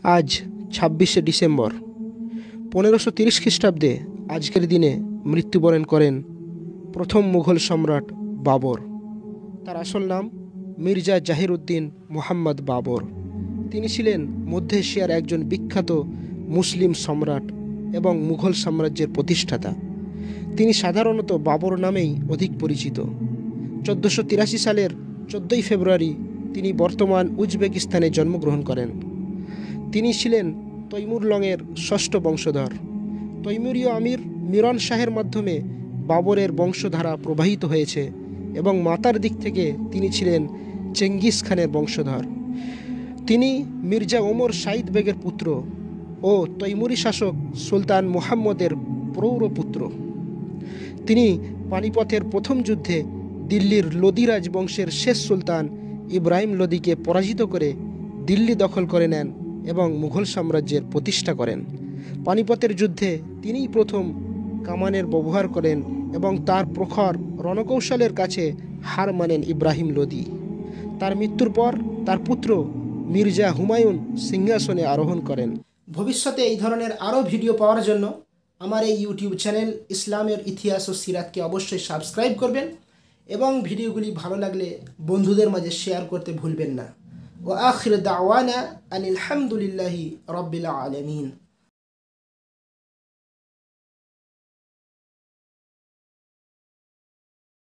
আজ ২৬শে ডিসেম্বর ১৫৩০ খ্রিস্টাব্দে আজকের দিনে মৃত্যুবরণ করেন প্রথম মুঘল সম্রাট বাবর। তার আসল নাম মির্জা জাহির উদ্দিন মুহাম্মদ বাবর। তিনি ছিলেন মধ্য এশিয়ার একজন বিখ্যাত মুসলিম সম্রাট এবং মুঘল সাম্রাজ্যের প্রতিষ্ঠাতা। তিনি সাধারণত বাবর নামেই অধিক পরিচিত। ১৪৮৩ সালের ১৪ই ফেব্রুয়ারি তিনি বর্তমান উজবেকিস্তানে জন্মগ্রহণ করেন। তিনি ছিলেন তৈমুরলংয়ের ষষ্ঠ বংশধর। তৈমুরীয় আমির মিরন শাহের মাধ্যমে বাবরের বংশধারা প্রবাহিত হয়েছে এবং মাতার দিক থেকে তিনি ছিলেন চেঙ্গিস খানের বংশধর। তিনি মির্জা ওমর সাইদ বেগের পুত্র ও তৈমুরি শাসক সুলতান মুহাম্মদের প্রৌরপুত্র। তিনি পানিপথের প্রথম যুদ্ধে দিল্লির লোদি রাজবংশের শেষ সুলতান ইব্রাহিম লোদিকে পরাজিত করে দিল্লি দখল করে নেন এবং মুঘল সাম্রাজ্যের প্রতিষ্ঠা করেন। পানিপথের যুদ্ধে তিনিই প্রথম কামানের ব্যবহার করেন এবং তার প্রখর রণকৌশলের কাছে হার মানেন ইব্রাহিম লোদি। তার মৃত্যুর পর তার পুত্র মির্জা হুমায়ুন সিংহাসনে আরোহণ করেন। ভবিষ্যতে এই ধরনের আরও ভিডিও পাওয়ার জন্য আমার এই ইউটিউব চ্যানেল ইসলামের ইতিহাস ও সিরাতকে অবশ্যই সাবস্ক্রাইব করবেন এবং ভিডিওগুলি ভালো লাগলে বন্ধুদের মাঝে শেয়ার করতে ভুলবেন না। ওয়া আখির দাওয়ানা আনিল হামদুলিল্লাহি রাব্বিল আলামিন।